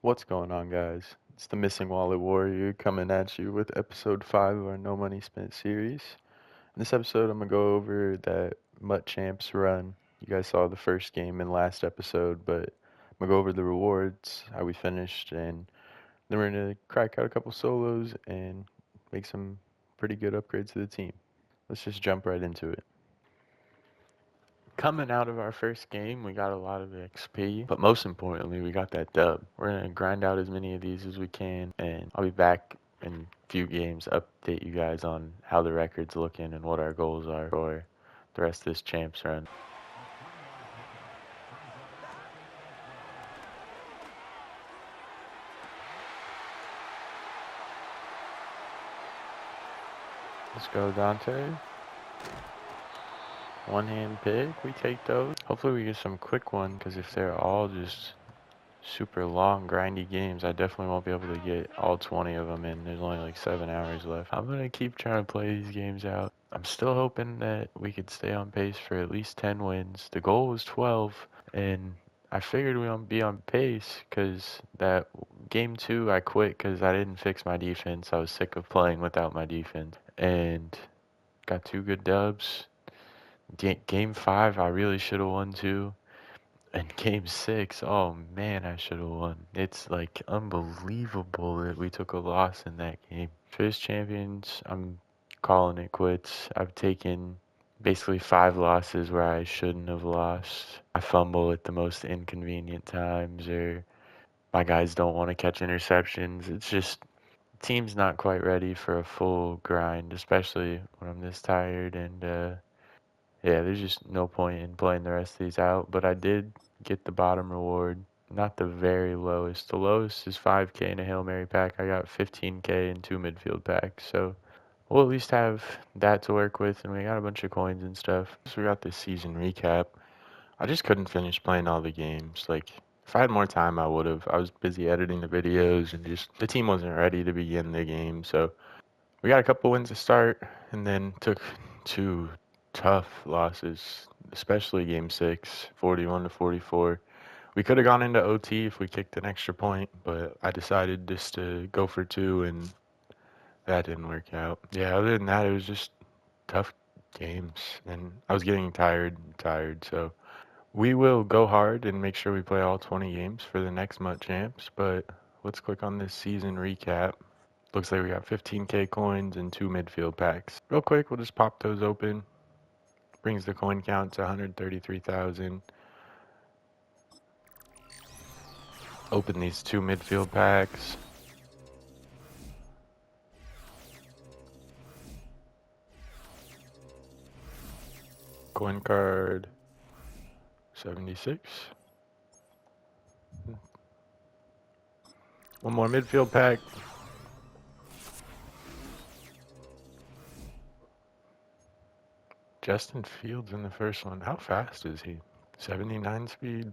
What's going on, guys? It's the Missing Wallet Warrior coming at you with episode 5 of our No Money Spent series. In this episode, I'm going to go over that Mutt Champs run. You guys saw the first game in last episode, but I'm going to go over the rewards, how we finished, and then we're going to crack out a couple solos and make some pretty good upgrades to the team. Let's just jump right into it. Coming out of our first game, we got a lot of XP, but most importantly, we got that dub. We're going to grind out as many of these as we can, and I'll be back in a few games, update you guys on how the record's looking and what our goals are for the rest of this champs run. Let's go, Dante. One hand pick, we take those. Hopefully we get some quick ones, because if they're all just super long, grindy games, I definitely won't be able to get all 20 of them in. There's only like 7 hours left. I'm going to keep trying to play these games out. I'm still hoping that we could stay on pace for at least 10 wins. The goal was 12, and I figured we would be on pace because that game 2 I quit because I didn't fix my defense. I was sick of playing without my defense, and got 2 good dubs. Game 5 I really should have won too. And game 6, oh man, I should have won. It's like unbelievable that we took a loss in that game. Fizz Champions, I'm calling it quits. I've taken basically 5 losses where I shouldn't have lost. I fumble at the most inconvenient times, or my guys don't want to catch interceptions. It's just, team's not quite ready for a full grind, especially when I'm this tired, and yeah, there's just no point in playing the rest of these out, but I did get the bottom reward. Not the very lowest. The lowest is 5K in a Hail Mary pack. I got 15K in 2 midfield packs, so we'll at least have that to work with, and we got a bunch of coins and stuff. So we got this season recap. I just couldn't finish playing all the games. Like, if I had more time, I would have. I was busy editing the videos, and just the team wasn't ready to begin the game, so we got a couple wins to start, and then took 2 tough losses, especially game 6, 41-44. We could have gone into OT if we kicked an extra point, but I decided just to go for 2, and that didn't work out. Yeah, other than that, it was just tough games, and I was getting tired, so we will go hard and make sure we play all 20 games for the next Mutt Champs, but let's click on this season recap. Looks like we got 15K coins and 2 midfield packs. Real quick, we'll just pop those open. Brings the coin count to 133,000. Open these 2 midfield packs. Coin card 76. One more midfield pack. Justin Fields in the first one. How fast is he? 79 speed.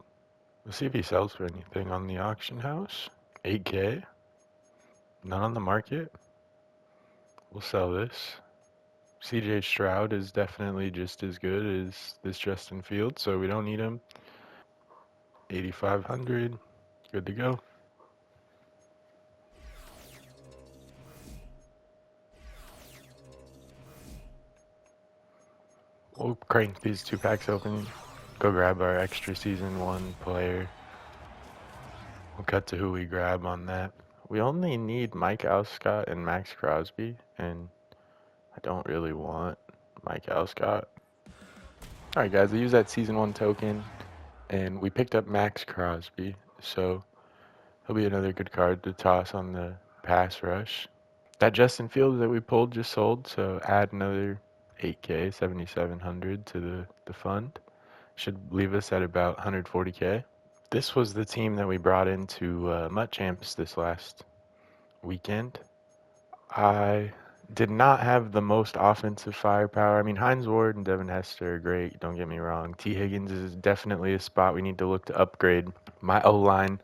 We'll see if he sells for anything on the auction house. 8K. None on the market. We'll sell this. CJ Stroud is definitely just as good as this Justin Fields, so we don't need him. 8,500. Good to go. We'll crank these 2 packs open. Go grab our extra season 1 player. We'll cut to who we grab on that. We only need Mike Alscott and Max Crosby, and I don't really want Mike Alscott. Alright guys, I used that season 1 token, and we picked up Max Crosby, so he'll be another good card to toss on the pass rush. That Justin Fields that we pulled just sold, so add another 8K, 7,700 to the fund. Should leave us at about 140K. This was the team that we brought into Mutt Champs this last weekend. I did not have the most offensive firepower. I mean, Hines Ward and Devin Hester are great, don't get me wrong. T. Higgins is definitely a spot we need to look to upgrade. My O-line,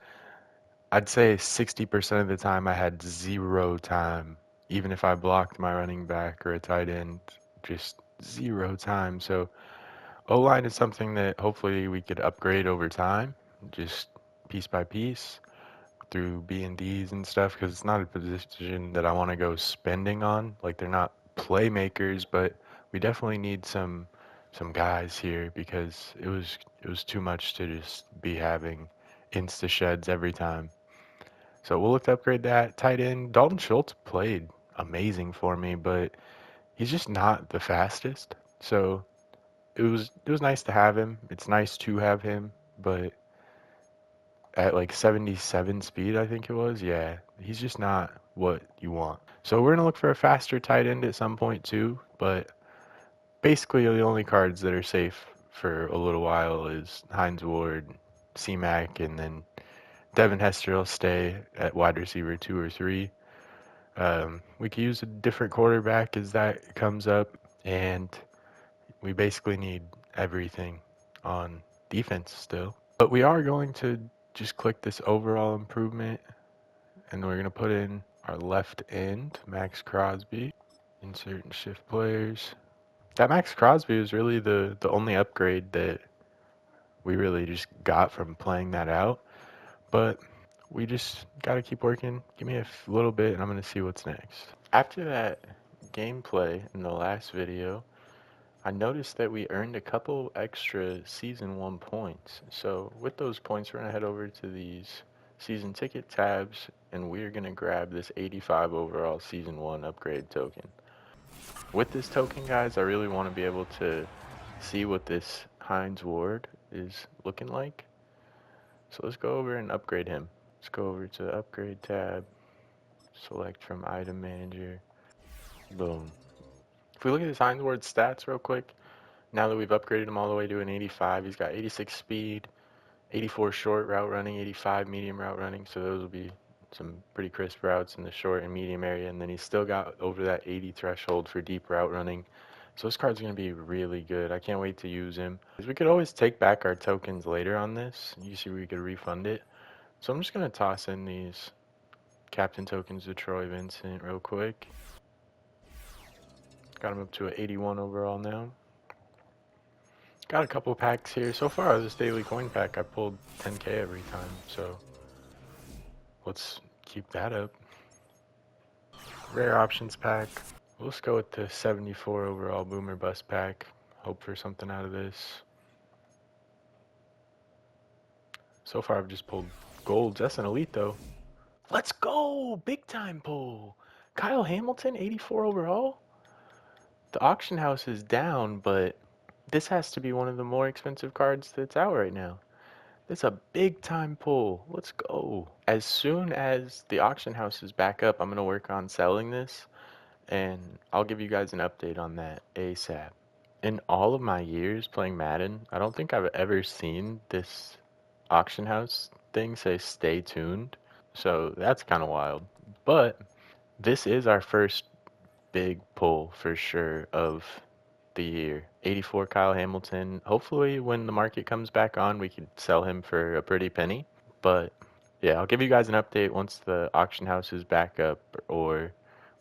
I'd say 60% of the time I had 0 time, even if I blocked my running back or a tight end, just 0 time. So O-line is something that hopefully we could upgrade over time, just piece by piece. through B&Ds and stuff because it's not a position that I want to go spending on. Like they're not playmakers, but we definitely need some guys here because it was too much to just be having insta sheds every time. So we'll look to upgrade that. Tight end, Dalton Schultz played amazing for me, but he's just not the fastest. So it was nice to have him. It's nice to have him, but at like 77 speed, I think it was. Yeah, he's just not what you want. So we're gonna look for a faster tight end at some point too, but basically the only cards that are safe for a little while is Hines Ward, C-Mac, and then Devin Hester will stay at wide receiver 2 or 3. We could use a different quarterback as that comes up, and we basically need everything on defense still. But we are going to just click this overall improvement, and we're going to put in our left end, Max Crosby, insert and shift players. That Max Crosby was really the only upgrade that we really just got from playing that out. But we just got to keep working. Give me a little bit and I'm going to see what's next. After that gameplay in the last video, I noticed that we earned a couple extra Season 1 points. So with those points, we're going to head over to these season ticket tabs and we're going to grab this 85 overall Season 1 upgrade token. With this token, guys, I really want to be able to see what this Hines Ward is looking like. So let's go over and upgrade him. Let's go over to the upgrade tab, select from item manager, boom. If we look at his Hines Ward stats real quick, now that we've upgraded him all the way to an 85, he's got 86 speed, 84 short route running, 85 medium route running, so those will be some pretty crisp routes in the short and medium area, and then he's still got over that 80 threshold for deep route running. So this card's going to be really good. I can't wait to use him. We could always take back our tokens later on this. You see we could refund it. So I'm just going to toss in these captain tokens to Troy Vincent real quick. Got him up to an 81 overall now. Got a couple packs here. So far, this daily coin pack, I pulled 10k every time. So let's keep that up. Rare options pack. Let's go with the 74 overall boomer bust pack. Hope for something out of this. So far, I've just pulled golds. That's an elite, though. Let's go! Big time pull. Kyle Hamilton, 84 overall. The auction house is down, but this has to be one of the more expensive cards that's out right now. It's a big time pull. Let's go. As soon as the auction house is back up, I'm going to work on selling this, and I'll give you guys an update on that ASAP. In all of my years playing Madden, I don't think I've ever seen this auction house thing say stay tuned. So that's kind of wild. But this is our first big pull for sure of the year. 84 Kyle Hamilton. Hopefully when the market comes back on, we could sell him for a pretty penny. But yeah, I'll give you guys an update once the auction house is back up or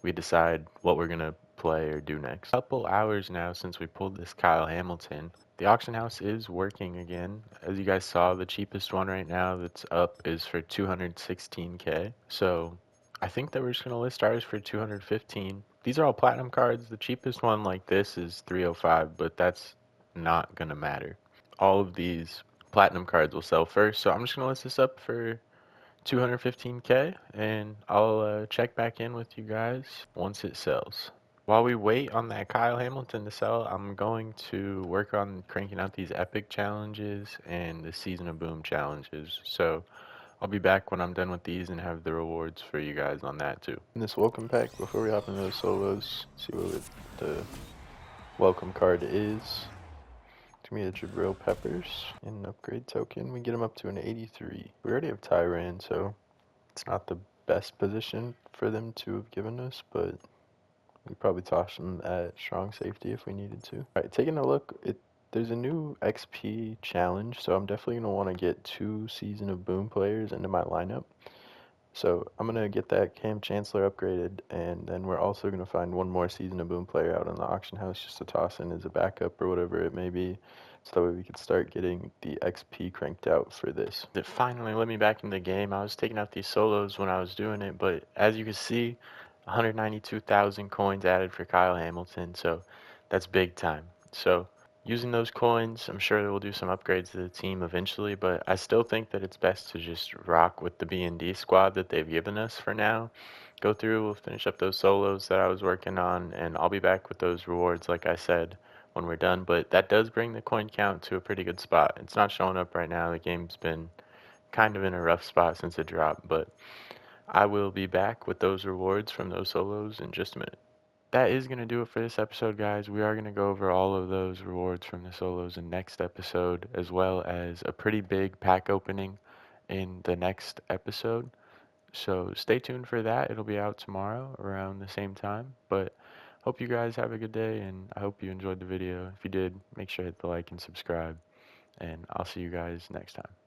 we decide what we're going to play or do next. Couple hours now since we pulled this Kyle Hamilton. The auction house is working again. As you guys saw, the cheapest one right now that's up is for 216k. So I think that we're just going to list ours for 215. These are all platinum cards. The cheapest one like this is 305, but that's not going to matter. All of these platinum cards will sell first, so I'm just going to list this up for 215k, and I'll check back in with you guys once it sells. While we wait on that Kyle Hamilton to sell, I'm going to work on cranking out these epic challenges and the Season of Boom challenges. So I'll be back when I'm done with these and have the rewards for you guys on that too. In this welcome pack, before we hop into the solos, see what the welcome card is. To me, the Jabril Peppers and an upgrade token. We get him up to an 83. We already have Tyran, so it's not the best position for them to have given us, but we probably toss him at strong safety if we needed to. All right, taking a look, there's a new XP challenge, so I'm definitely going to want to get 2 Season of Boom players into my lineup. So I'm going to get that Cam Chancellor upgraded, and then we're also going to find one more Season of Boom player out on the auction house just to toss in as a backup or whatever it may be so that way we could start getting the XP cranked out for this. It finally let me back in the game. I was taking out these solos when I was doing it, but as you can see, 192,000 coins added for Kyle Hamilton, so that's big time. So using those coins, I'm sure we'll do some upgrades to the team eventually, but I still think that it's best to just rock with the B&D squad that they've given us for now. Go through, we'll finish up those solos that I was working on, and I'll be back with those rewards like I said when we're done, but that does bring the coin count to a pretty good spot. It's not showing up right now. The game's been kind of in a rough spot since it dropped, but I will be back with those rewards from those solos in just a minute. That is going to do it for this episode, guys. We are going to go over all of those rewards from the solos in next episode, as well as a pretty big pack opening in the next episode. So stay tuned for that. It'll be out tomorrow around the same time. But hope you guys have a good day, and I hope you enjoyed the video. If you did, make sure to hit the like and subscribe, and I'll see you guys next time.